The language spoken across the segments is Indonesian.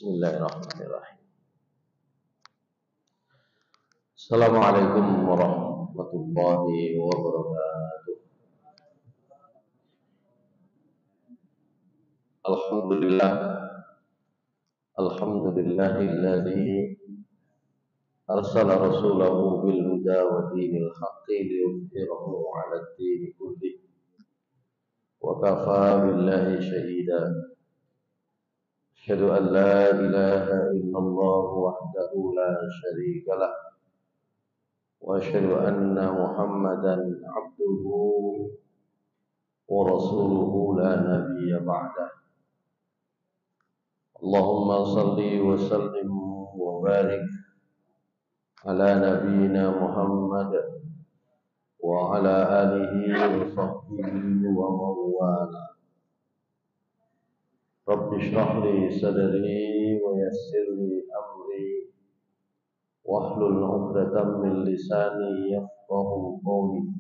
Bismillahirrahmanirrahim. Assalamualaikum warahmatullahi wabarakatuh. Alhamdulillah. Alhamdulillahilladzi arsala rasulahu bil huda wa dinil haqqi liyudhhirahu 'alad dini kullih. Wa kafaa billahi shahida. Asyhadu an la ilaha illallah wahdahu la syarika lah. Wa asyhadu anna Muhammadan 'abduhu wa rasuluhu la nabiyya ba'dah. Allahumma salli wa sallim wa barik ala nabiyyina Muhammad wa ala alihi wa sahbihi wa mawala. Rabbi shrah li sadri wa yassir li amri wahlul 'uqdatam min lisani yafqahu qawli.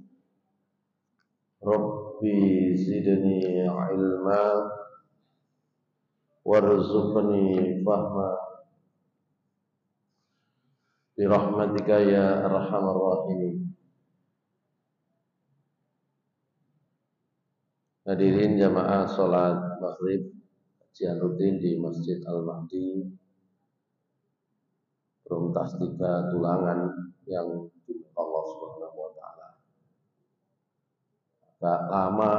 Rabbi zidni ilma warzuqni fahma bi rahmatika ya arhamar rahimin. Hadirin jamaah salat maghrib kajian rutin di Masjid Al-Mahdi Perumtas 3 Tulangan yang dimurkai Allah Subhanahu wa taala. Agak lama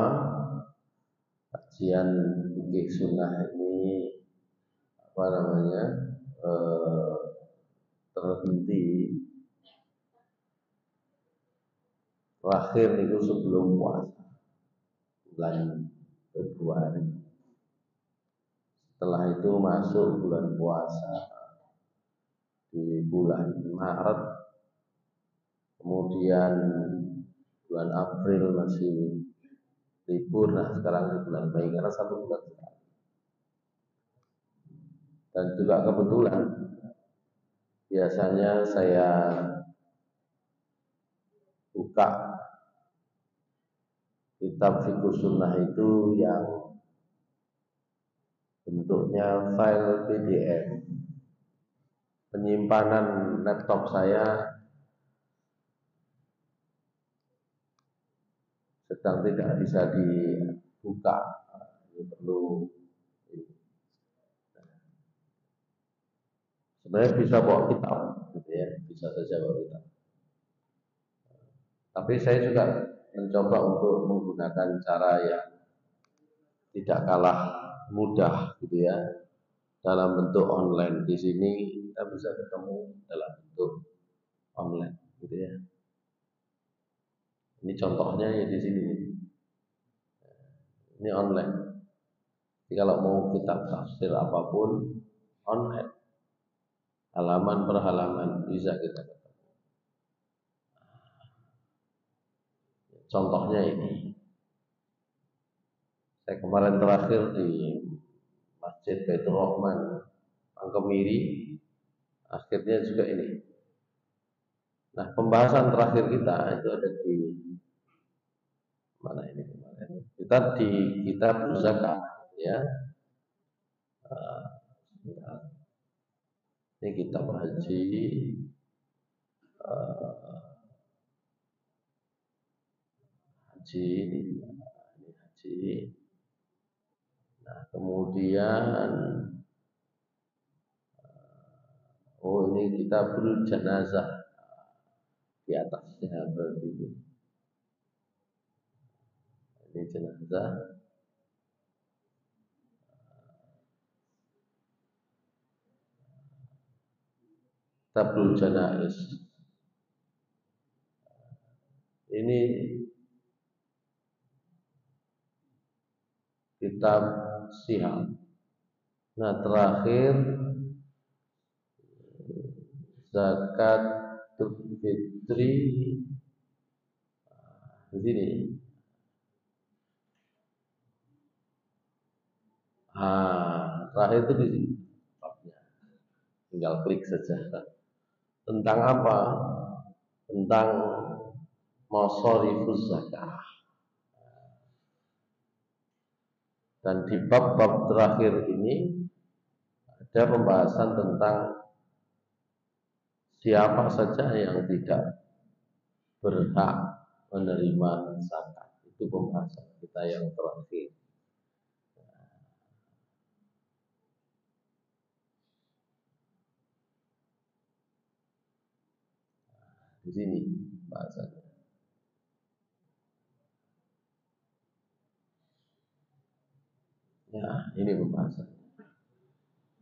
kajian fikih sunnah ini terhenti. Terakhir itu sebelum puasa bulan Februari. Setelah itu masuk bulan puasa di bulan Maret, kemudian bulan April masih libur. Nah sekarang di bulan Mei karena 1 bulan sekali. Dan juga kebetulan biasanya saya buka kitab fikih sunnah itu yang bentuknya file PDF. Penyimpanan laptop saya sedang tidak bisa dibuka. Ini perlu. Sebenarnya bisa bawa kitab, gitu ya, bisa saja bawa kitab. Tapi saya juga mencoba untuk menggunakan cara yang tidak kalah mudah, gitu ya, dalam bentuk online. Di sini kita bisa ketemu dalam bentuk online, gitu ya. Ini contohnya ya di sini. Ini online. Jadi kalau mau kitab tafsir apapun online, halaman per halaman bisa kita ketemu. Contohnya ini. Saya kemarin terakhir di Masjid Baitur Rahman Kemiri, akhirnya juga ini. Nah, pembahasan terakhir kita itu ada di mana ini kemarin? Kita di kitab zakat, ya. Ini kitab haji. Ini haji. Nah, kemudian ini kitabul janazah di atasnya berarti ini jenazah. Kitabul janaiz. Ini kitab siham. Nah, terakhir zakat fitri di sini. Terakhir itu di sini. Tinggal klik saja. Tentang apa? Tentang masharifuz zakah. Dan di bab-bab terakhir ini ada pembahasan tentang siapa saja yang tidak berhak menerima zakat. Itu pembahasan kita yang terakhir. Di sini bahasanya. Ya, ini pembahasan.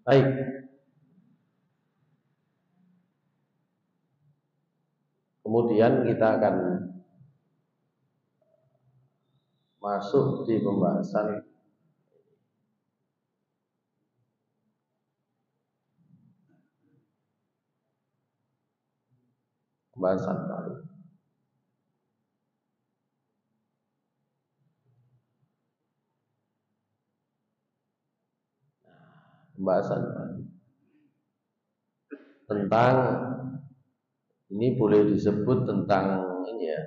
Baik. Kemudian kita akan masuk di pembahasan baru. Pembahasan baru tentang ini boleh disebut tentang ini ya,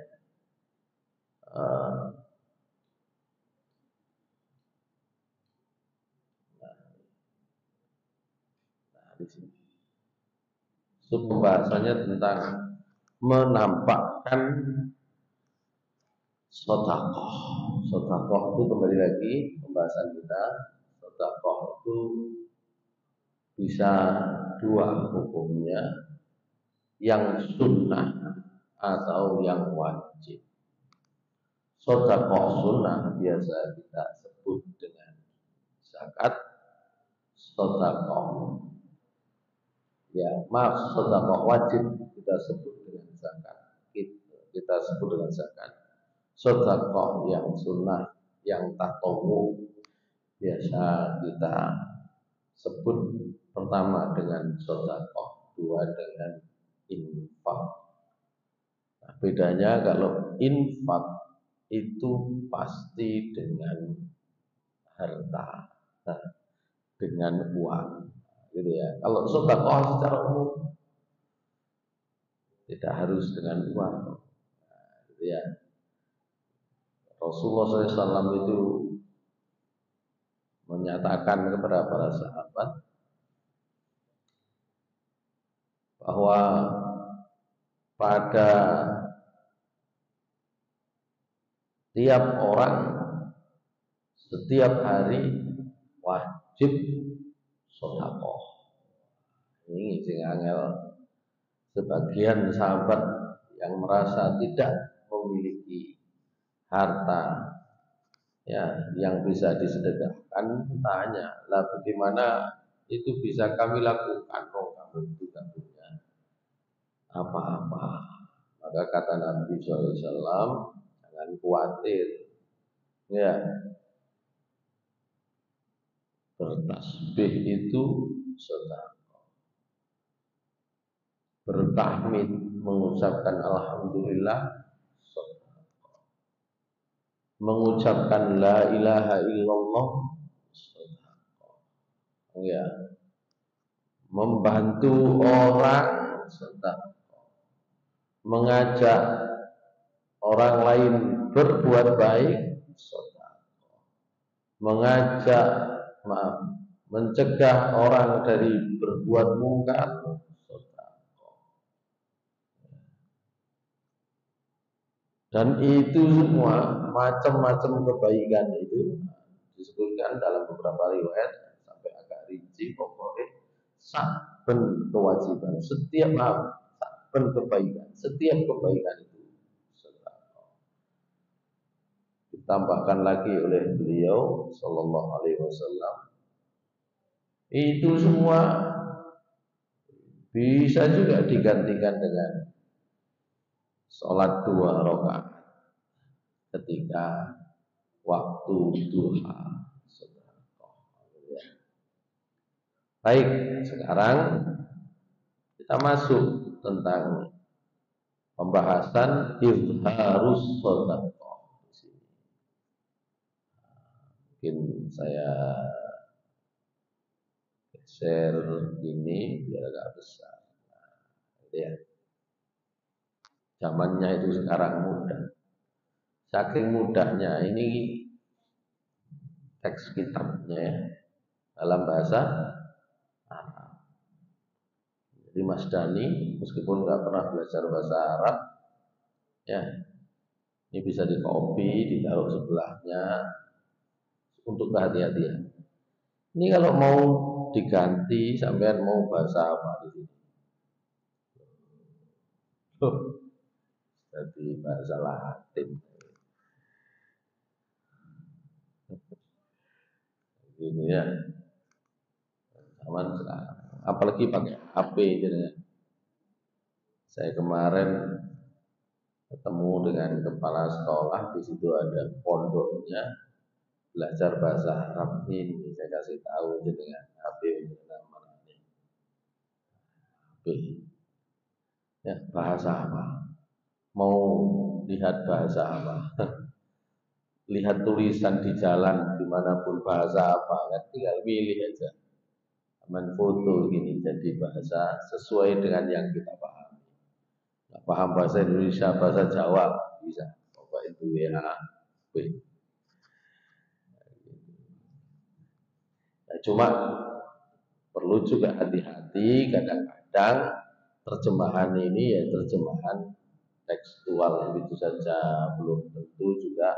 di sini. Pembahasannya tentang menampakkan sedekah. Sedekah itu kembali lagi pembahasan kita. Sedekah itu bisa dua hukumnya, yang sunnah atau yang wajib. Sedekah sunnah biasa kita sebut dengan zakat. Sedekah sedekah wajib kita sebut dengan zakat. Kita sebut dengan zakat. Sedekah yang sunnah, yang tatawwu biasa kita sebut pertama dengan sedekah, dua dengan infak. Nah, bedanya kalau infak itu pasti dengan harta, dengan uang, gitu ya. Kalau sedekah secara umum tidak harus dengan uang, gitu ya. Rasulullah SAW itu menyatakan kepada para sahabat bahwa pada tiap orang setiap hari wajib sedekah. Ini sing angel. Sebagian sahabat yang merasa tidak memiliki harta ya yang bisa disedekahkan tanya, lah bagaimana itu bisa kami lakukan? Oh, kami itu tidak punya apa-apa. Maka kata Nabi SAW, jangan khawatir, ya bertasbih itu sedekah, bertahmid mengucapkan alhamdulillah sedekah, mengucapkan la ilaha illallah sedekah, ya membantu orang sedekah, mengajak orang lain berbuat baik sedekah, mencegah orang dari berbuat mungkar sedekah. Dan itu semua macam-macam kebaikan itu disebutkan dalam beberapa riwayat sampai agak rinci, pokoknya saben kewajiban, setiap saben kebaikan, setiap kebaikan itu sedekah. Ditambahkan lagi oleh beliau Sallallahu Alaihi Wasallam, itu semua bisa juga digantikan dengan sholat 2 rakaat ketika waktu duha. Baik, sekarang kita masuk tentang pembahasan izharus shadaqah. Mungkin saya share ini biar agak besar. Nah, ya. Zamannya itu sekarang mudah. Saking mudahnya ini teks kitabnya ya, dalam bahasa Arab. Jadi Mas Dani meskipun nggak pernah belajar bahasa Arab, ya ini bisa di copy, ditaruh sebelahnya untuk kehati-hatian. Ini kalau mau diganti, sampean mau bahasa apa di sini? Jadi bahasa Latin. Ini ya, zaman sekarang. Apalagi pakai HP gitu ya. Saya kemarin ketemu dengan kepala sekolah, di situ ada pondoknya belajar bahasa Arab ini. Saya kasih tahu dengan HP nama HP. Ya, bahasa apa? Mau lihat bahasa apa? Lihat tulisan di jalan dimanapun bahasa apa kan, tinggal pilih aja. Main foto gini jadi bahasa sesuai dengan yang kita pahami. Nah, paham bahasa Indonesia, bahasa Jawa bisa. Coba itu ya. Nah, cuma perlu juga hati-hati, kadang-kadang terjemahan ini ya terjemahan tekstual begitu saja, belum tentu juga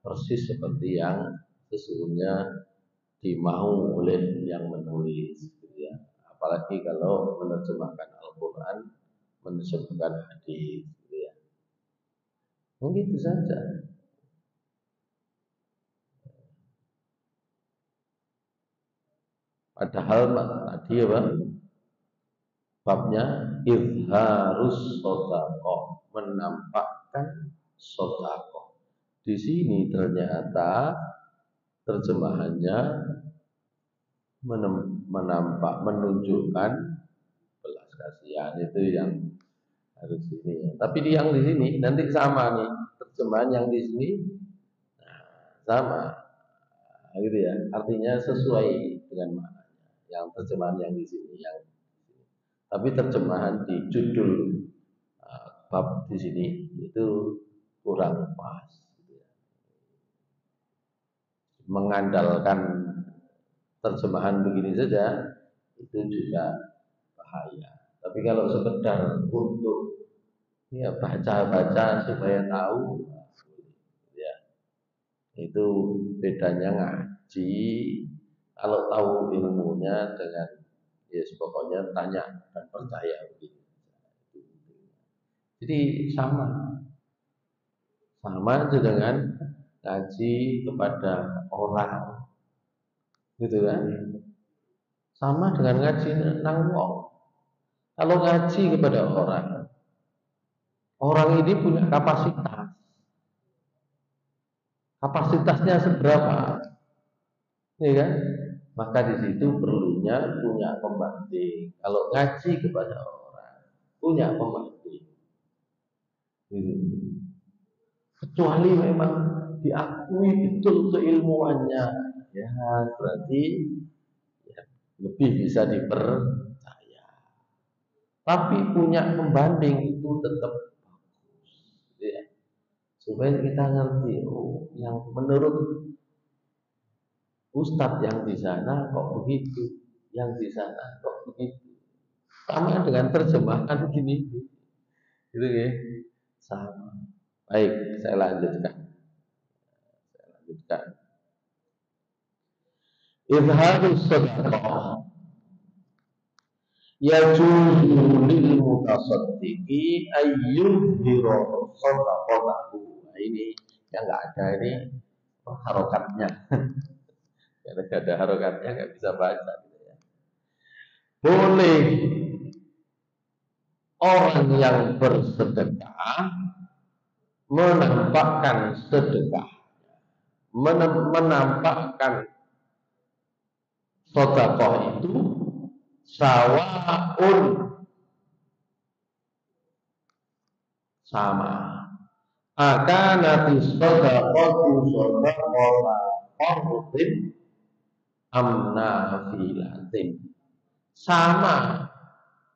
persis seperti yang sesungguhnya dimau oleh yang menulis gitu ya. Apalagi kalau menerjemahkan Al-Quran, menerjemahkan hadis gitu ya. Begitu saja. Padahal tadi apa? Babnya izharus sodaqoh, menampakkan sodaqoh. Di sini ternyata terjemahannya menunjukkan belas kasihan, itu yang harus ini ya. Tapi yang di sini nanti sama nih terjemahan yang di sini, nah, sama, gitu ya. Artinya sesuai dengan maknanya. Yang terjemahan yang di sini, tapi terjemahan di judul bab di sini itu kurang pas. Gitu ya. Mengandalkan terjemahan begini saja itu juga bahaya. Tapi kalau sekedar untuk ya baca-baca supaya tahu, ya itu bedanya ngaji. Kalau tahu ilmunya dengan yes pokoknya tanya dan percaya begitu. Jadi sama dengan ngaji kepada orang, gitu kan? Sama dengan ngaji nang wong. Kalau ngaji kepada orang ini punya kapasitas. Kapasitasnya seberapa? Ya kan? Maka di situ perlunya punya pembanding. Kalau ngaji kepada orang, punya pembanding. Gitu. Kecuali memang diakui betul keilmuannya, ya berarti ya, lebih bisa dipercaya. Tapi punya pembanding itu tetap bagus, gitu ya. Supaya kita ngerti, oh, yang menurut Ustadz yang di sana kok begitu, yang di sana kok begitu. Sama dengan terjemahan gini, gitu ya, sama. Baik, saya lanjutkan. Izharus sadaqah yajuzu lil mutasaddiqi ayyuzhira sadaqatahu. Nah, ini yang enggak ada ini harokatnya. Karena enggak ada harokatnya enggak bisa baca gitu ya. Boleh orang yang bersedekah menampakkan sedekah, menampakkan sedekah itu sawaun, sama. Akanati sedekatu sedekata fardhin amna filatin. Sama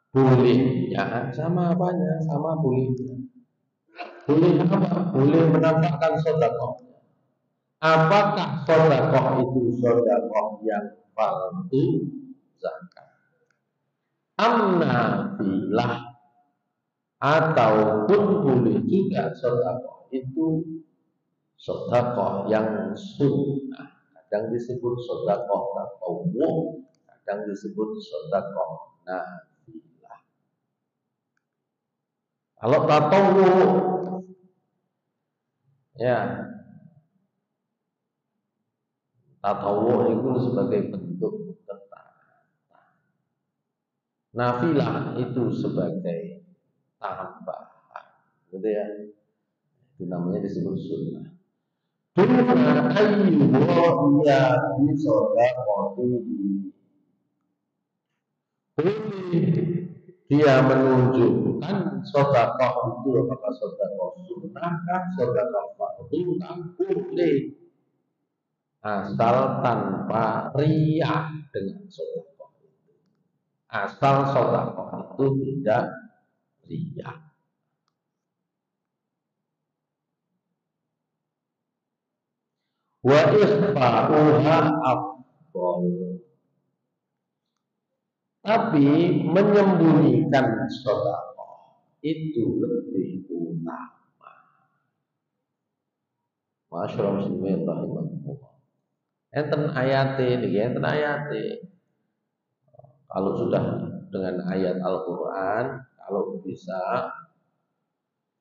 bolehnya, sama apanya? Sama bolehnya. Boleh apa? Boleh menampakkan sedekah. Apakah sedekah itu sedekah yang fardu zakat? amnafilah, ataupun boleh juga sedekah itu sedekah yang sunnah. Kadang disebut sedekah tatawwu, kadang disebut sedekah nafilah. Kalau tatawwu, ya, tatawwu itu sebagai bentuk ketaatan. Nafilah itu sebagai tambahan, gitu ya. Itu namanya disebut sunnah. Duna ayyuhya bisodaqatihi. Boleh dia menunjukkan sedekah itu apakah sedekah sunnah kah, sedekah fardhu, boleh, asal tanpa riya dengan sedekah. Asal sedekah itu tidak riya. Wa ikhfa'uha afdal. Tapi menyembunyikan sedekah itu lebih utama. Masyaallah muslimin rahimahullah. Enten ayate niki, enten ayate. Kalau sudah dengan ayat Al-Qur'an, kalau bisa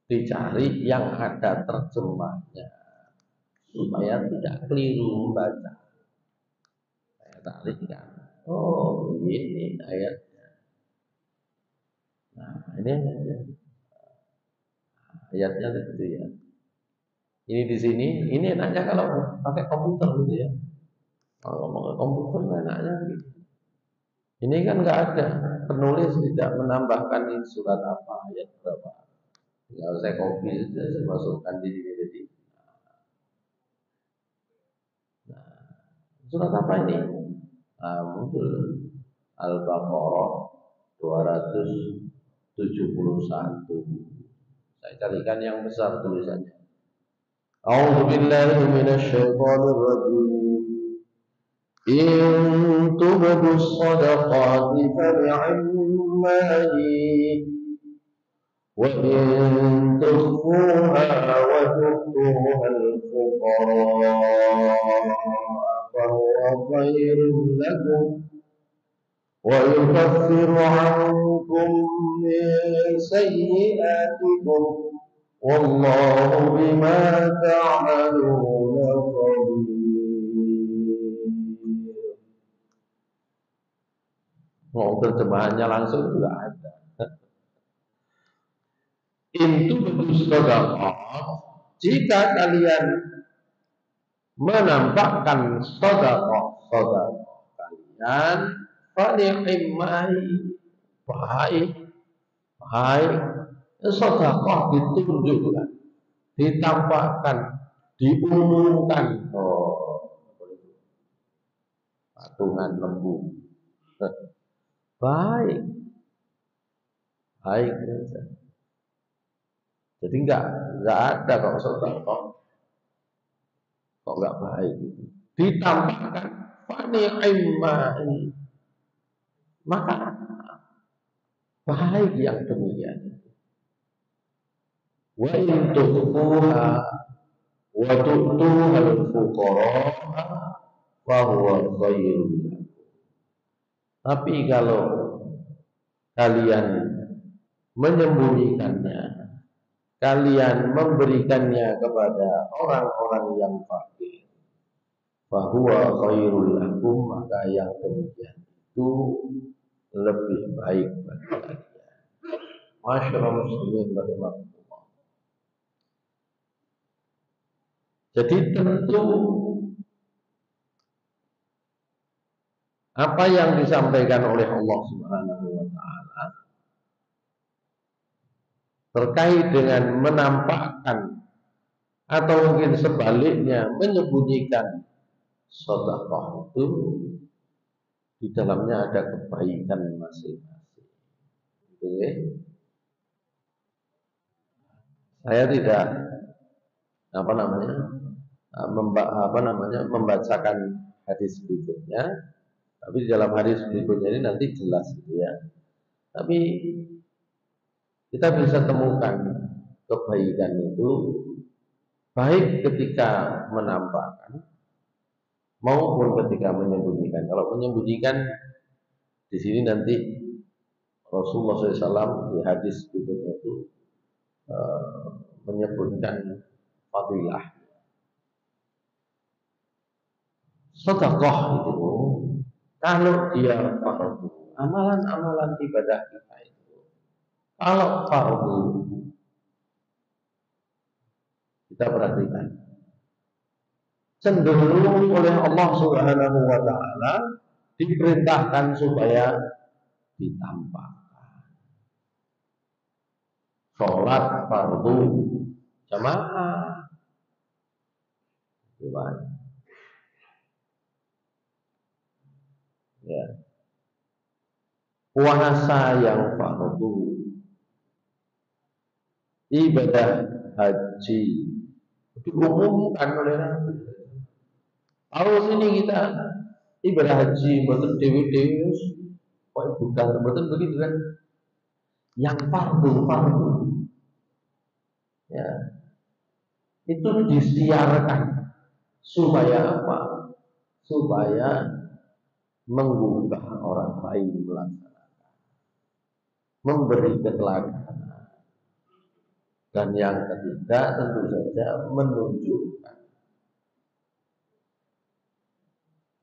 dicari yang ada terjemahnya supaya tidak keliru membaca. Saya tarik kan. Oh, ini ayatnya. Nah, ini ayatnya gitu ya. Ini di sini, ini enaknya kalau pakai komputer gitu ya. Kalau pakai komputer enaknya gitu. Ini kan nggak ada, penulis tidak menambahkan ini surat apa, ayat berapa. Tinggal saya copy saja, saya masukkan di sini jadi. Nah, surat apa ini? Nah, muncul Al-Baqarah 271. Saya carikan yang besar tulisannya. A'udzubillahi minasyaitonir rajim. In tubdu shadaqati fani'ammahi wa in tukhfuha wa tu'tuha al-fuqara fa huwa khairun lakum wa yukaffiru 'ankum min sayyi'atikum wallahu bima ta'maluna khabir. Oh, terjemahannya langsung juga ada. Itu betul sedekah. Jika kalian menampakkan sedekah kalian, fani'imai, baik, baik. Sedekah ditunjukkan, ditampakkan, diumumkan. Oh, patungan lembu. Baik, baik. Jadi enggak ada kok sedekah kok enggak baik. Ditampakkan fani'imai, maka baik yang demikian. Wa in tukhfuha wa tu'tuha al-fuqara fa huwa khairun. Tapi kalau kalian menyembunyikannya, kalian memberikannya kepada orang-orang yang fakir, fa huwa khairul lakum, maka yang demikian itu lebih baik bagi kalian. Masyaallah muslimin rahimahullah. Jadi tentu apa yang disampaikan oleh Allah Subhanahu wa taala terkait dengan menampakkan atau mungkin sebaliknya menyembunyikan sedekah itu di dalamnya ada kebaikan masing-masing. Gitu ya. Saya tidak membacakan hadis berikutnya, tapi di dalam hadis berikutnya ini nanti jelas gitu ya. Tapi kita bisa temukan kebaikan itu baik ketika menampakkan maupun ketika menyembunyikan. Kalau menyembunyikan di sini nanti Rasulullah SAW di hadis berikutnya itu menyebutkan fadilah sedekah itu kalau dia fardu, amalan-amalan ibadah kita itu kalau fardu kita perhatikan cenderung oleh Allah Subhanahu wa taala diperintahkan supaya ditampakkan. Sholat fardu jamaah. Ya. Puasa yang fardu, ibadah haji diumumkan oleh Nabi. Kalau ini kita ibadah haji betul dewi-dewi, kok bukan betul begitu kan? Yang fardu, ya, itu disiarkan supaya apa? Supaya menggugah orang lain melaksanakan, memberi keteladanan. Dan yang ketiga tentu saja menunjukkan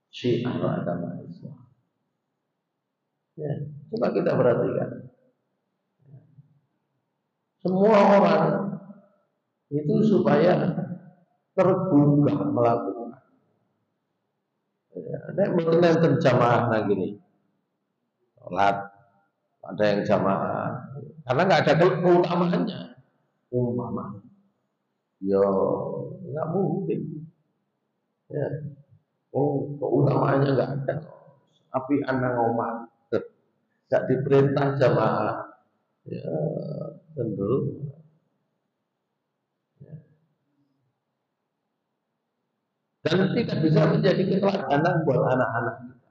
syiar agama Islam. Ya, coba kita perhatikan. Semua orang itu supaya tergugah melakukan. Ada yang terjamaah lagi nih, sholat, ada yang jamaah, karena nggak ada keutamaannya. Umpama, yo nggak mungkin. Ya, keutamaannya nggak ada. Api anak ngomong, nggak diperintah jamaah, ya cenderung. Ya. Dan tidak bisa menjadi keteladanan buat anak-anak kita.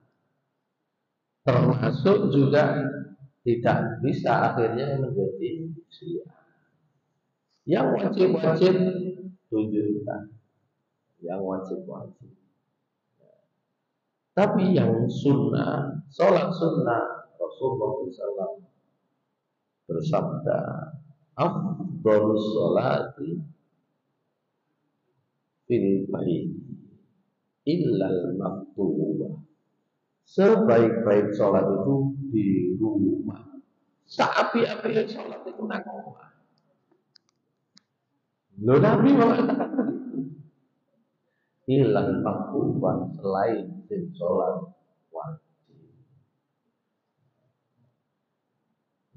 Termasuk juga tidak bisa akhirnya menjadi syiar. Yang wajib-wajib tunjukkan, yang wajib-wajib. Tapi yang sunnah, sholat sunnah, Rasulullah SAW bersabda, afdhalus sholati fil bait illal maktubah. Sebaik-baik sholat itu di rumah. Seapi-api sholat itu nang omah. Loh, Nabi mengatakan begitu. Illal maktubah, selain sholat wajib.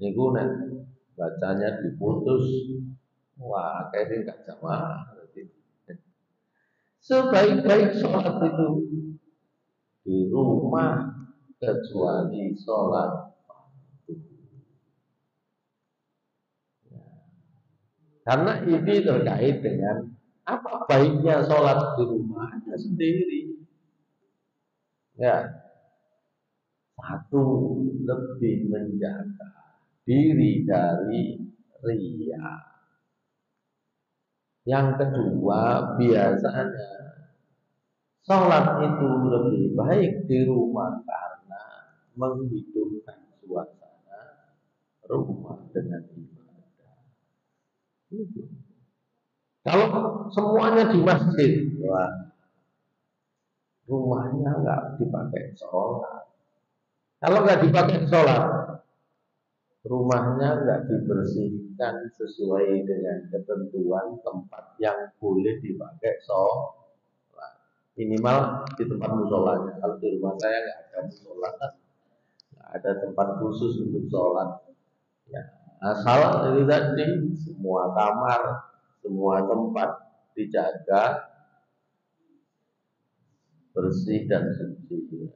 Niku nek bacanya diputus, wah kayaknya nggak jamaah. Sebaik-baik sholat itu di rumah kecuali sholat fardu. Karena ini terkait dengan apa baiknya sholat di rumah Anda sendiri. Ya, satu, lebih menjaga diri dari riya. Yang kedua, biasanya sholat itu lebih baik di rumah karena menghidupkan suasana rumah dengan ibadah. Gitu. Kalau semuanya di masjid, wah, rumahnya nggak dipakai sholat. Kalau nggak dipakai sholat, rumahnya nggak dibersihkan sesuai dengan ketentuan tempat yang boleh dipakai sholat. Minimal di tempat musolanya. Kalau di rumah saya nggak ada musola, nggak ada tempat khusus untuk sholat. Ya, asal itu tadi semua kamar, semua tempat dijaga bersih dan suci.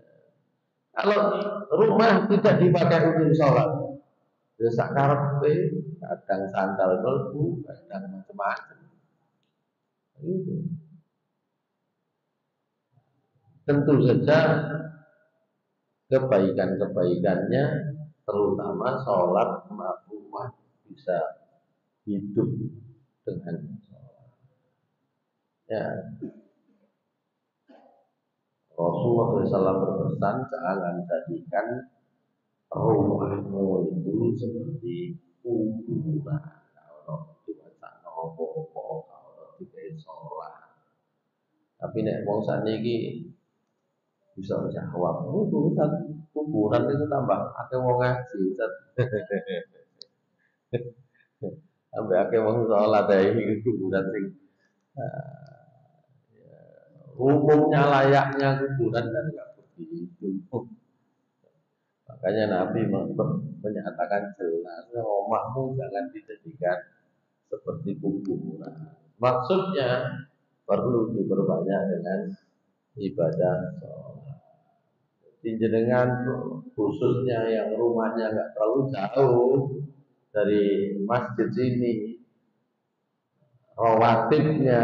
Kalau rumah tidak dipakai untuk sholat, bisa karepe, kadang sandal mlebu, kadang macam-macam. Itu. Tentu saja kebaikan-kebaikannya terutama sholat makmumah bisa hidup dengan sholat. Ya, Rasulullah SAW berpesan, jangan jadikan rumahmu itu seperti kuburan. Kalau dibaca nopo-nopo, kalau tidak sholat. Tapi nek wong sakniki bisa jawab, Ustaz, kuburan itu tambah akeh wong ngaji, Ustaz. Sampai akeh wong sholat iki kuburan sing umumnya layaknya kuburan dan enggak begitu. Makanya Nabi menyatakan jelas, rumahmu jangan dijadikan seperti kuburan. Maksudnya perlu diperbanyak dengan ibadah sholat. Jenengan khususnya yang rumahnya nggak terlalu jauh dari masjid sini, rawatibnya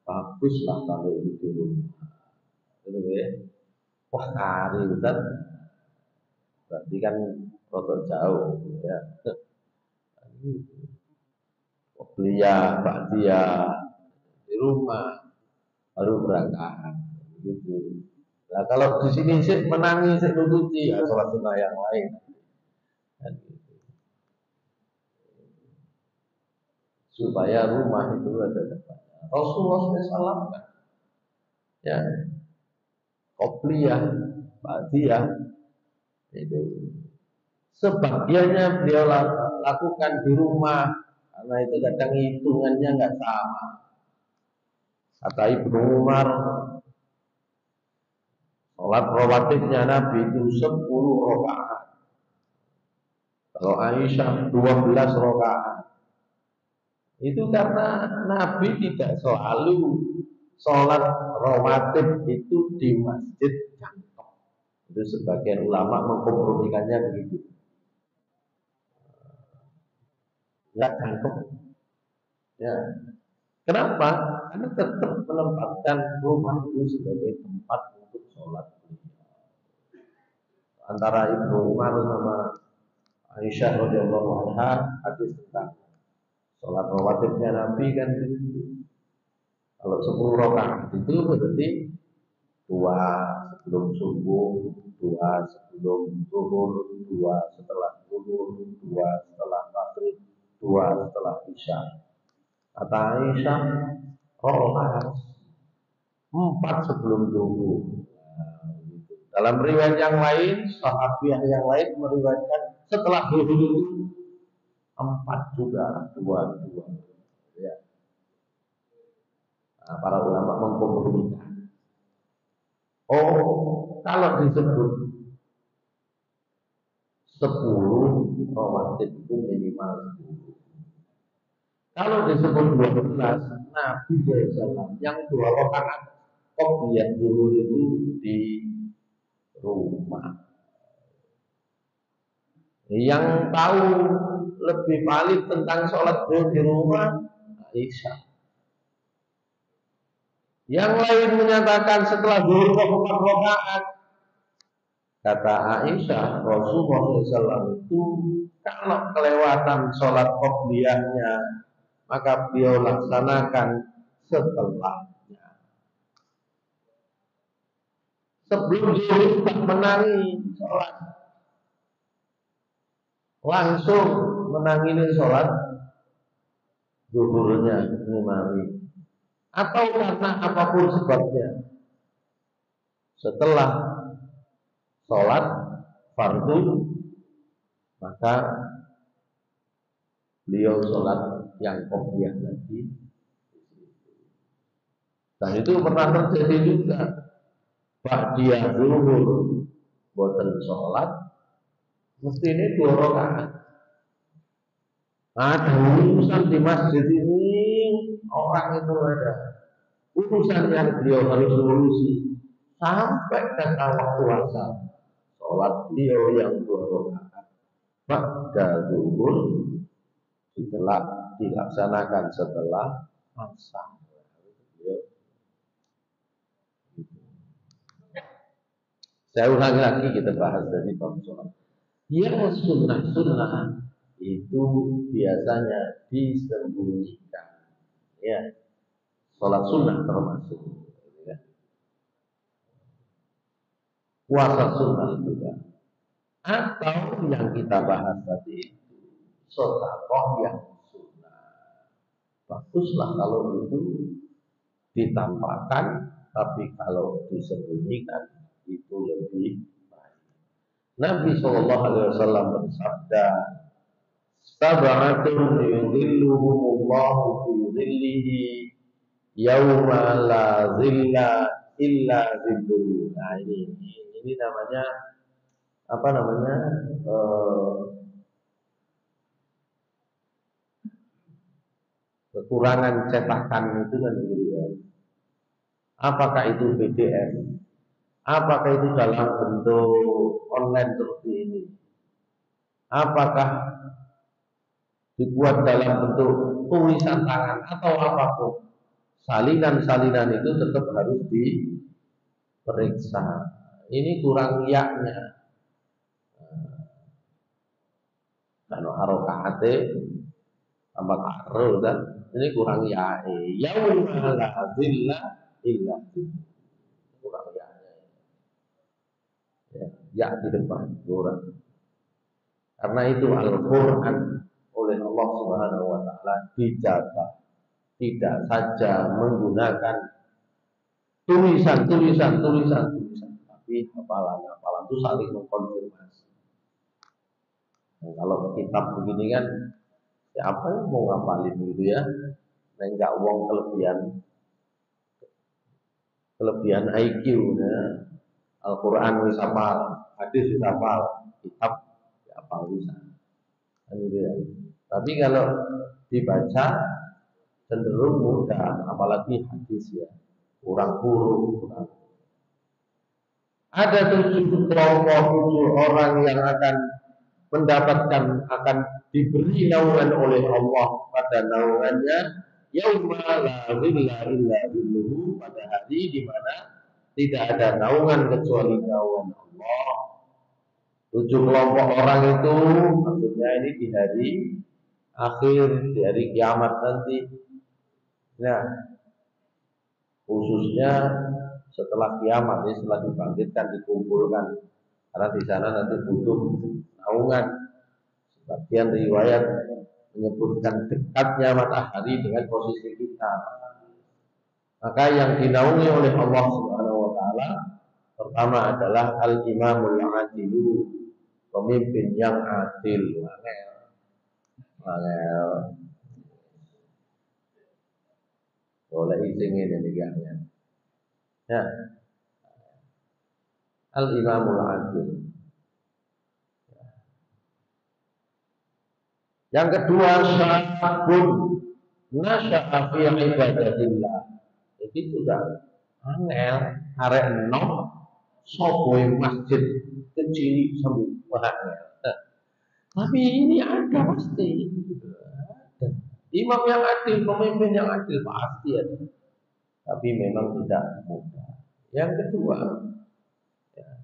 baguslah kalau di rumah. Gitu ya. Wah kari Ustaz, berarti kan rotok jauh ya. Beliau, dia di rumah baru berangkat gitu. Nah kalau di sini sih menangis sih nututi ya sholat sunnah yang lain. Dan gitu. Supaya rumah itu ada tempatnya. Rasulullah SAW kan, ya, qobliyah, ba'diyah itu sebagiannya beliau lakukan di rumah karena itu kadang hitungannya nggak sama. Kata Ibnu Umar, sholat rawatibnya Nabi itu 10 rakaat. Kalau Aisyah 12 rakaat. Itu karena Nabi tidak selalu sholat rawatib itu di masjid jangkau. Itu sebagian ulama mengkompromikannya begitu. Nggak jangkau. Ya. Kenapa? Karena tetap menempatkan rumah itu sebagai tempat untuk sholat. Antara Ibnu Umar sama Aisyah radhiyallahu anha hadis tentang sholat rawatibnya Nabi kan itu. Kalau 10 rakaat itu berarti 2 sebelum subuh, 2 sebelum zuhur, 2 setelah zuhur, 2 setelah maghrib, 2 setelah isya. Kata Aisyah, rakaat 4 sebelum zuhur. Dalam riwayat yang lain, sahabiah yang lain meriwayatkan setelah zuhur itu 4 juga, 2. Ya. Nah, para ulama mengkompromikan. Oh, kalau disebut 10 rawatib itu minimal 10. Kalau disebut 12, Nabi SAW yang 2 rakaat qobliyah zuhur itu di rumah. Yang tahu lebih valid tentang sholat zuhur di rumah Aisyah. Yang lain menyatakan setelah zuhur 4 rakaat. Kata Aisyah, Rasulullah SAW itu kalau kelewatan sholat qobliyahnya maka beliau laksanakan setelahnya. Sebelum zuhur tak menangi sholat, langsung menangini sholat zuhurnya ngimami. Atau karena apapun sebabnya, setelah sholat fardu maka beliau sholat yang qobliyah lagi. Dan itu pernah terjadi juga. Ba'diyah zuhur boten sholat, mesti ini 2 rakaat. Ada urusan di masjid ini, orang itu ada urusan yang beliau harus urusi sampai kata waktu asar. Sholat beliau yang 2 rakaat ba'da zuhur setelah dilaksanakan setelah asar. Saya ulangi lagi, kita bahas dari bab sholat. Yang sunnah-sunnah itu biasanya disembunyikan. Ya, sholat sunnah termasuk. Ya. Puasa sunnah juga. Atau yang kita bahas tadi itu sedekah yang sunnah. Baguslah kalau itu ditampakkan, tapi kalau disembunyikan itu lebih baik. Nabi Shallallahu Alaihi Wasallam bersabda, "Sab'atun yudhilluhumullahu fi dhillihi yauma la dhilla illa dhilluhu." Nah ini namanya apa namanya? Kekurangan cetakan itu kan begitu ya. Apakah itu PDF? Apakah itu dalam bentuk online seperti ini? Apakah dibuat dalam bentuk tulisan tangan atau apapun? Salinan-salinan itu tetap harus diperiksa. Ini kurang yaknya. Kalau harokaate tambah karo kan? Ini kurang yae. Yaumala zilla illa kurang yaknya. Ya di depan kurang. Karena itu Al-Quran oleh Allah Subhanahu Wa Taala dijaga, tidak saja menggunakan tulisan, tapi hafalan itu saling mengkonfirmasi. Nah, kalau kitab begini kan, siapa yang mau ngapalin gitu ya? Nah, enggak uang kelebihan IQ ya. Al-Quran bisa hafal, hadis bisa hafal, kitab hafal bisa. Gitu ya. Tapi kalau dibaca cenderung mudah, apalagi hadis ya, kurang huruf, kurang. Ada 7 kelompok 7 orang yang akan mendapatkan, akan diberi naungan oleh Allah pada naungannya yauma la zilla illa zilluhu, pada hari di mana tidak ada naungan kecuali naungan Allah. 7 kelompok orang itu maksudnya ini di hari akhir, di hari kiamat nanti. Nah, khususnya setelah kiamat, setelah dibangkitkan, dikumpulkan, karena di sana nanti butuh naungan. Sebagian riwayat menyebutkan dekatnya matahari dengan posisi kita. Maka yang dinaungi oleh Allah Subhanahu Wa Taala pertama adalah al-imamul adilu, pemimpin yang adil. Boleh izin ini ya. Ya. Al-imamul adil. Yang kedua, syabun nasya'a fi ibadatillah. Jadi sudah angel arek enom sopoe masjid kecil sambil bahangel. Tapi ini ada pasti. Imam yang adil, pemimpin yang adil pasti ada. Tapi memang tidak mudah. Yang kedua,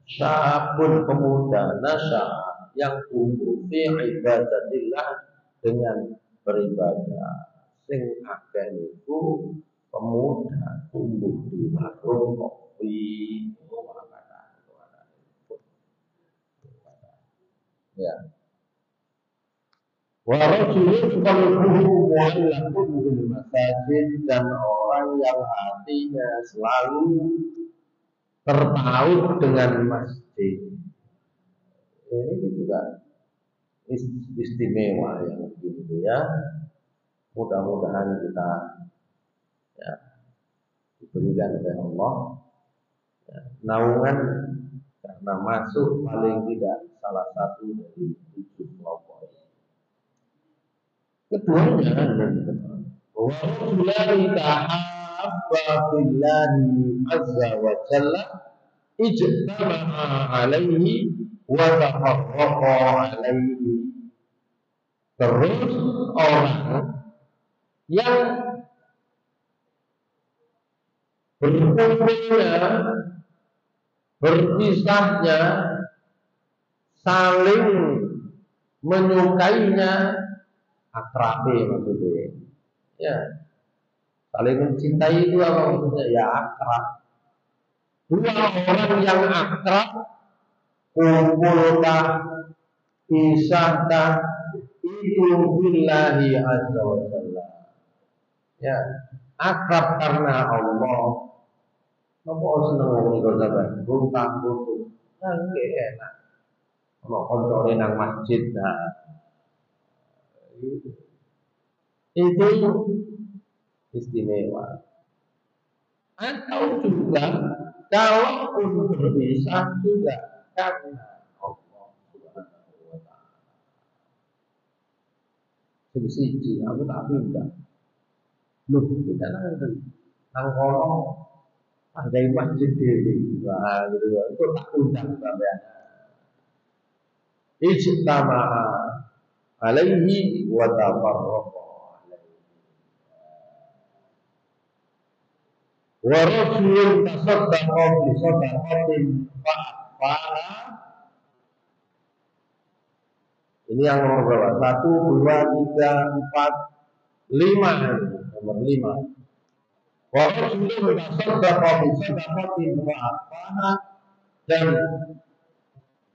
syabun pemuda nasya'a yang tumbuh fi ibadatillah dengan beribadah. Sing akeh niku pemuda tumbuh di warung kopi. Ya. Wa rajulun qalbuhu mu'allaqun bil masajid, dan orang yang hatinya selalu terpaut dengan masjid. Ini juga istimewa yang begitu ya. Mudah-mudahan kita ya, diberikan oleh Allah ya, naungan karena masuk paling tidak salah satu dari 7 kelompok. Keduanya wa rajulani tahabba billahi azza wa jalla ijtama'a alaihi wa tafarraqa alaihi. Terus orang yang berkumpulnya, berpisahnya saling menyukainya, akrabe maksudnya. Ya, saling mencintai itu apa maksudnya? Ya akrab. Dua orang yang akrab, kumpulkah, pisahkah, itu billahi azza wa jalla. Ya, akrab karena Allah. Apa seneng wong iku sampean? Buntang-buntung. Nggih enak. Ono koncone nang masjid. Nah, itu istimewa. Atau juga kalaupun berpisah juga karena Allah Subhanahu wa taala. Sing siji aku tak pindah. Loh, kita nang kono ada masjid dhewe. Wah, gitu ya. Itu tak undang sampean. Ijtama'a alaihi wa tafarraqa alaihi. Wa rasulun tasaddaqa bi sadaqatin fa'afaha. Ini yang nomor berapa? 1, 2, 3, 4, 5. Nomor 5. Wa rasulun tasaddaqa bi sadaqatin fa'afaha, dan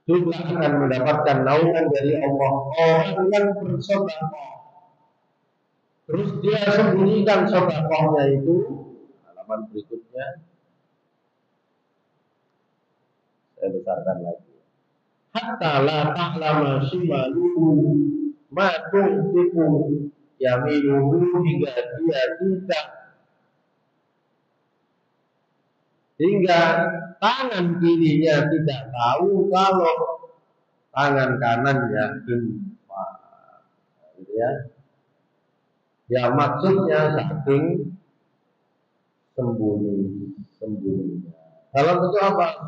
juga akan mendapatkan naungan dari Allah orang yang bersedekah. Terus dia sembunyikan sedekahnya itu. Halaman berikutnya saya besarkan lagi. Hatta la ta'lama shimaluhu ma tunfiqu yaminuhu, hingga dia hingga tangan kirinya tidak tahu kalau tangan kanannya infak. Gitu ya. Ya maksudnya saking sembunyinya. Dalam bentuk apa?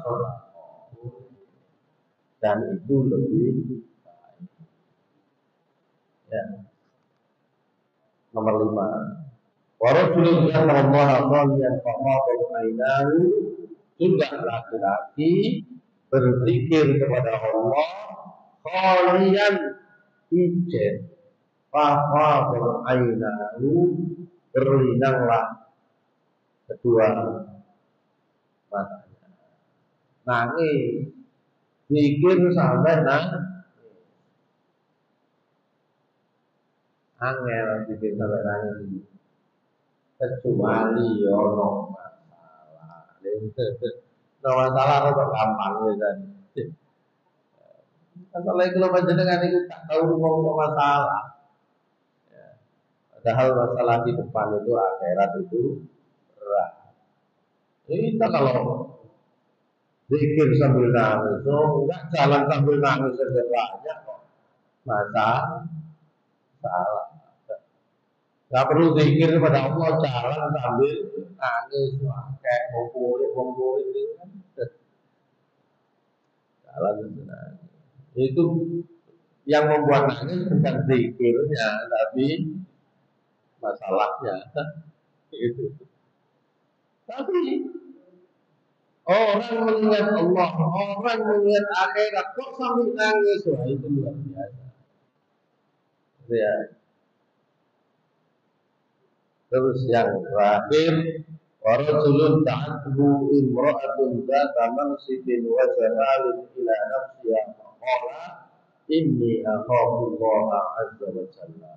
Dan itu lebih baik. Ya. Nomor 5. Warajulun dzakarallaha khaliyan faqadat ainahu, juga laki-laki berzikir kepada Allah khaliyan, ijen, faqadat ainahu, berlinanglah kedua matanya. Nangis, zikir sampai angel, zikir sampai nangis. Kecuali ono masalah. No masalah kok gampang ya. Masalah itu panjenengan itu tak tahu ngomong masalah. Ya. Padahal masalah di depan itu akhirat itu berat. Kita kalau zikir sambil nangis, enggak jalan sambil nangis saja banyak kok. Masalah. Gak perlu zikir kepada Allah, jalan sambil nangis, kayak bongkulit itu kan. Jalan sambil nangis. Itu yang membuat nangis bukan zikirnya, tapi masalahnya. Itu. Tapi orang mengingat Allah, orang mengingat akhirat, kok sambil nangis? Wah, itu luar biasa. Ya. Terus yang terakhir, warajulun ta'atuhu imra'atun dzata mansibin wa jamalin ila nafsiha faqala inni akhafullaha azza wa jalla.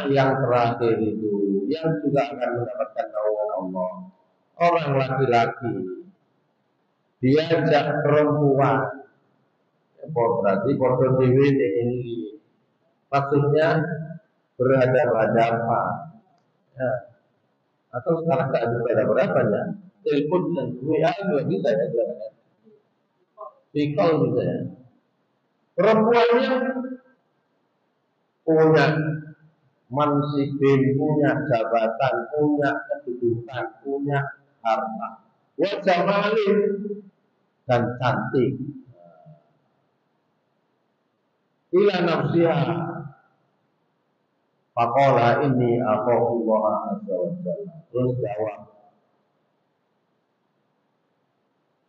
Yang terakhir itu yang juga akan mendapatkan naungan Allah. Orang laki-laki diajak perempuan, berarti bodoh dewi ini. Maksudnya berhadapan-hadapan. Ya. Atau sekarang tak ada berapa ya? Telepon dan WA juga bisa ya sekarang. Call bisa ya. Perempuannya punya mansibin, punya jabatan, punya kedudukan, punya harta. Wajah malin dan cantik. Ila nafsiha. Faqala inni akhafullaha azza wa jalla. Terus jawab,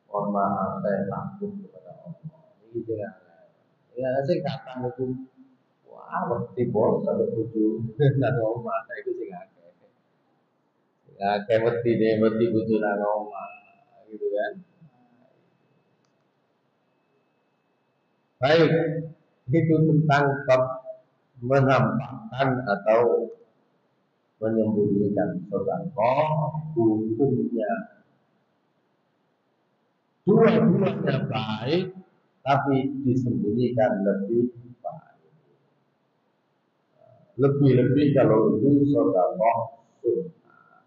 mohon maaf saya takut kepada Allah. Iki ya sing katang itu wah mesti bos ada bojo nang omah itu sing akeh. Akeh mesti bojo nang omah gitu kan. Baik, itu tentang bab menampakkan atau menyembunyikan sedekah hukumnya dua-duanya baik tapi disembunyikan lebih baik. Lebih-lebih kalau itu sedekah sunnah.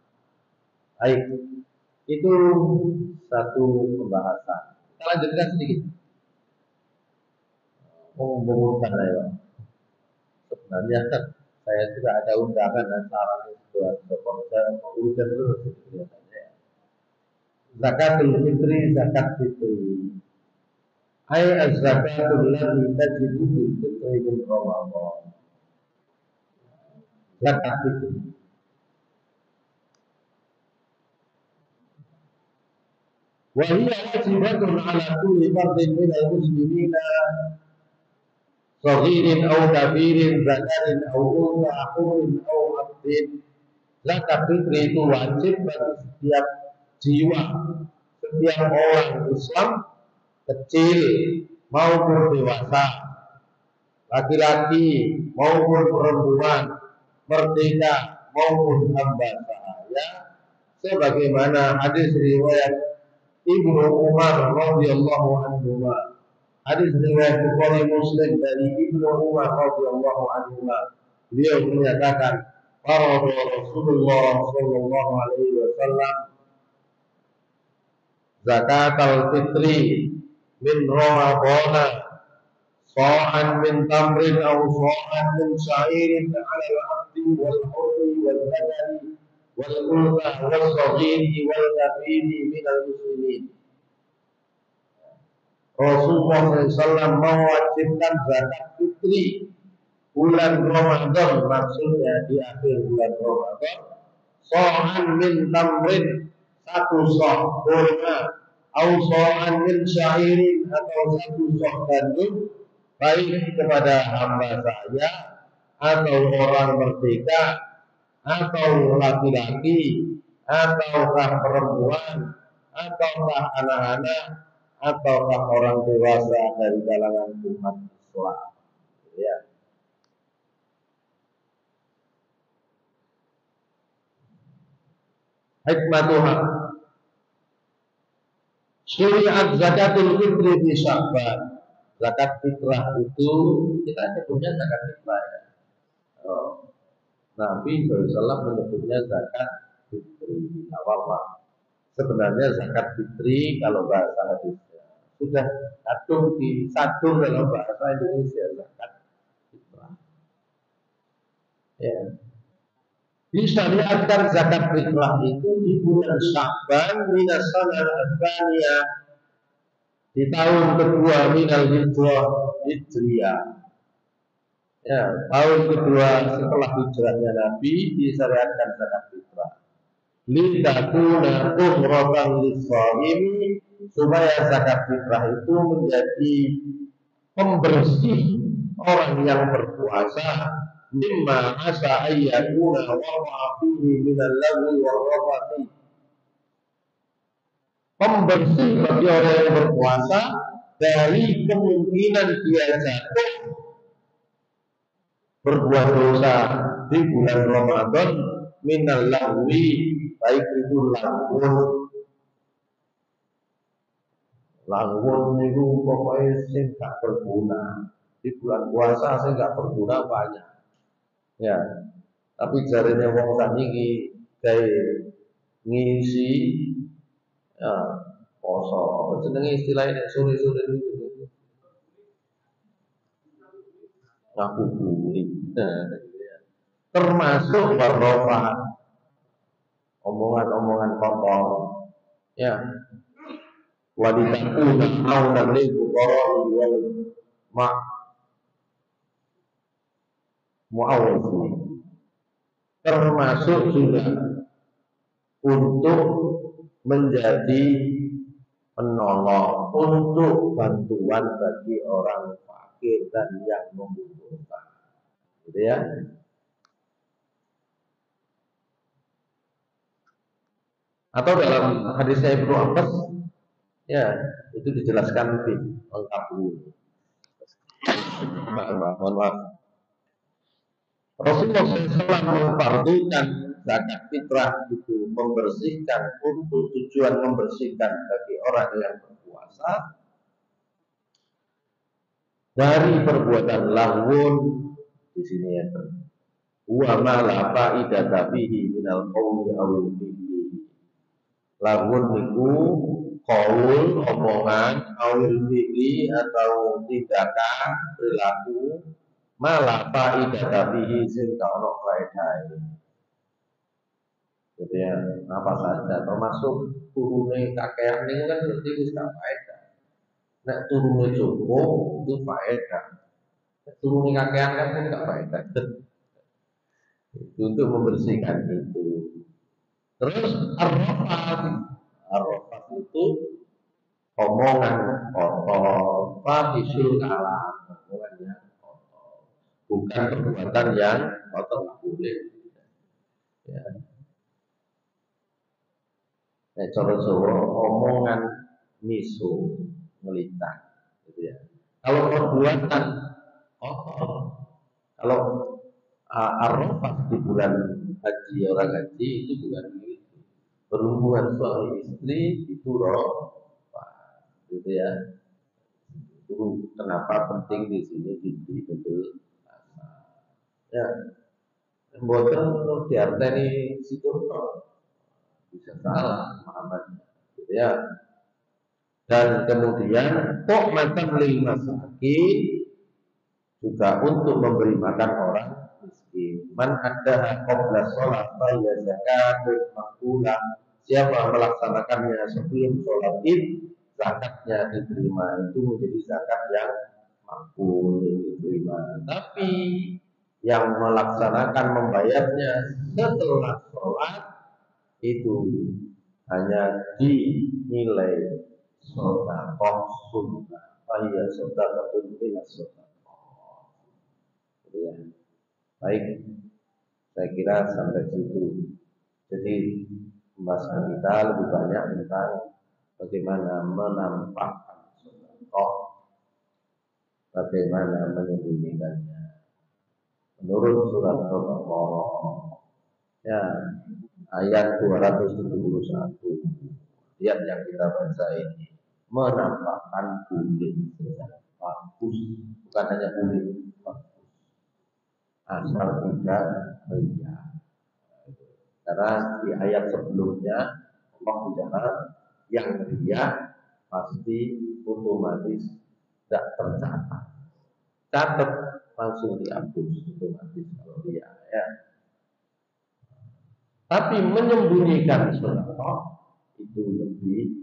Baik, itu satu pembahasan. Kita lanjutkan sedikit. Mengumpulkan ya. Sebenarnya kan saya juga ada undangan dan saran buat sponsor mengurusan terus kelihatannya. Zakatul fitri, zakat fitri. Ay az-zakatul lati tajibu bil fitri min Ramadan. Zakat fitri. Wa hiya wajibatun ala kulli fardin min al-muslimina saghirin aw kabirin, zakarin aw unsa, hurin aw abdin. Zakat fitri itu wajib bagi setiap jiwa, setiap orang Islam, kecil maupun dewasa, laki-laki maupun perempuan, merdeka maupun hamba sahaya, sebagaimana hadis riwayat Ibnu Umar radhiyallahu anhu. Hadis riwayat Bukhari Muslim dari Ibnu Umar radhiyallahu anhu. Beliau menyatakan, "Farada Rasulullah sallallahu alaihi wasallam zakat al-fitri min Ramadana sa'an min tamrin aw sa'an min sya'irin 'ala al-'abdi wal hurri wal badani wal unsa wal saghiri wal kabiri min al-muslimin." Rasulullah SAW mewajibkan zakat fitri bulan Ramadan, maksudnya di akhir bulan Ramadan, sa'an min tamrin, satu sok kurma, au sa'an min syairin, atau satu sok gandum, baik kepada hamba saya atau orang merdeka atau laki-laki ataukah perempuan ataukah anak-anak ataukah orang dewasa dari kalangan umat Islam. Ya. Hikmatuha syariat zakatul fitri di Sya'ban. Zakat fitrah itu kita sebutnya zakat fitrah ya. Nabi SAW menyebutnya zakat fitri. Tidak apa-apa. Sebenarnya zakat fitri kalau bahasa hadisnya sudah disadung dalam bahasa Indonesia zakat fitrah. Ya. Disyariatkan zakat fitrah itu di bulan Sya'ban minas sanah ats-tsaniyah, di tahun kedua minal hijriyah. Ya, tahun kedua setelah hijrahnya Nabi disyariatkan zakat fitrah. Litakuna tuhratan lis-shaimi, supaya zakat fitrah itu menjadi pembersih orang yang berpuasa mimma asa ayyakuna waqa'a fihi minal lagwi wal rafathi. Pembersih bagi orang yang berpuasa dari kemungkinan dia jatuh berbuat dosa di bulan Ramadan minal lagwi, baik itu langgun itu pokoknya sing gak berguna. Di bulan puasa sing gak berguna banyak. Ya, tapi jarinya wong sakniki kayak ngisi ya poso apa jenenge istilahnya sore-sore itu ngabuburit. Termasuk barokah omongan-omongan kotor. Ya. Walitakuna aunan lil fuqara wal mu'awwidin. Termasuk juga untuk menjadi penolong untuk bantuan bagi orang fakir dan yang membutuhkan, gitu ya. Atau dalam hadisnya Ibnu Abbas, ya itu dijelaskan lebih lengkap dulu. Mohon maaf. Rasulullah SAW memfardukan zakat fitrah itu membersihkan untuk tujuan membersihkan bagi orang yang berpuasa dari perbuatan lahwun di sini ya. Wa ma la faidata fihi minal qawli awil fi'li. Lahwun niku qaul omongan awil fi'li atau tindakan perilaku malah faidata fihi sing ono faedahe. Gitu ya, apa saja termasuk turune kakean niku kan berarti wis gak faedah. Nek turune cukup itu faedah. Nek turune kakean kan gak faedah. Itu untuk membersihkan itu. Terus arrofat itu omongan kotor, fahisul kalam, omongan yang kotor, bukan perbuatan yang kotor nggak boleh. Ya. Cara Jawa omongan miso melintang, gitu ya. Kalau perbuatan kotor, kalau arrofat di bulan haji orang haji itu bukan begitu. Berhubungan suami istri itu gitu ya. Itu kenapa penting di sini betul. Ya, mboten diarteni situ bisa salah pemahamannya, gitu ya. Dan kemudian kok macam lil masakin juga untuk memberi makan orang miskin. Man ada qabla sholat ya zakatun maqbulah. Siapa melaksanakannya sebelum sholat id, zakatnya diterima. Itu menjadi zakat yang makbul diterima. Tapi yang melaksanakan membayarnya setelah sholat itu hanya dinilai sedekah sunnah. Iya sedekah sunnah sedekah. Ya. Baik, saya kira sampai situ. Jadi pembahasan kita lebih banyak tentang bagaimana menampakkan sedekah, bagaimana menyembunyikannya. Menurut surat Al-Baqarah, ya, ayat 271. Ayat yang kita baca ini menampakkan boleh bagus, bukan hanya boleh bagus, asal tidak ria. Karena di ayat sebelumnya Allah bicara yang ria pasti otomatis tidak tercatat. Catat langsung dihapus otomatis kalau ria ya. Tapi menyembunyikan sedekah itu lebih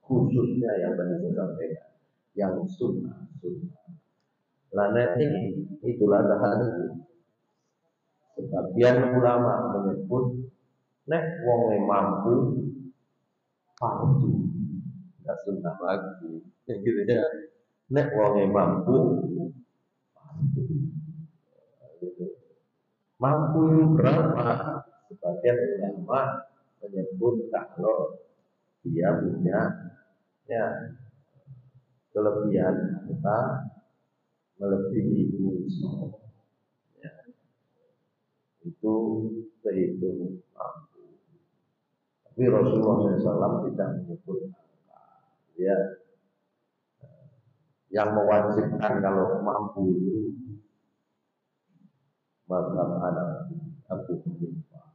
khususnya yang tadi saya sampaikan, yang sunnah. Lanet ini itulah dahan ini. Sebagian ulama menyebut nek wonge mampu fardu, tidak sunnah lagi. Gitu ya. Nek wonge mampu fardu. Gitu. Mampu itu berapa? Sebagian ulama menyebut kalau dia punya ya kelebihan kita melebihi musuh ya, itu terhitung mampu. Tapi Rasulullah SAW tidak menyebut angka. Ya, yang mewajibkan kalau mampu itu mazhab Abu Hanifah.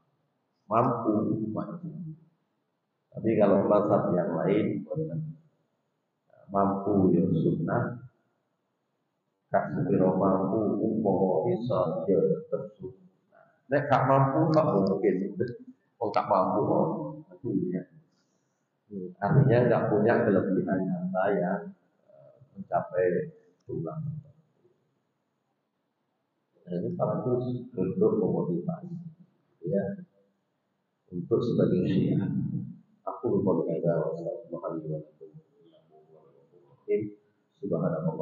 Mampu wajib. Tapi kalau mazhab yang lain mampu ya sunnah, kasih mampu umpama bisa ya tetap sunnah. Nek gak mampu tak mungkin. Oh tak mampu ya. Artinya nggak punya kelebihan nyata yang mencapai tulang. Nah, ini bagus untuk memotivasi, ya, untuk sebagai syiar. Aku lupa berkata Subhanallah Subhanallah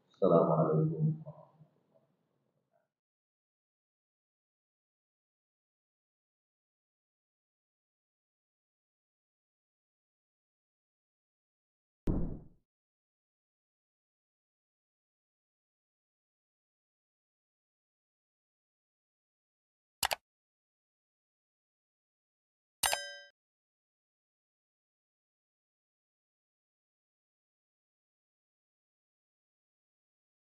Assalamualaikum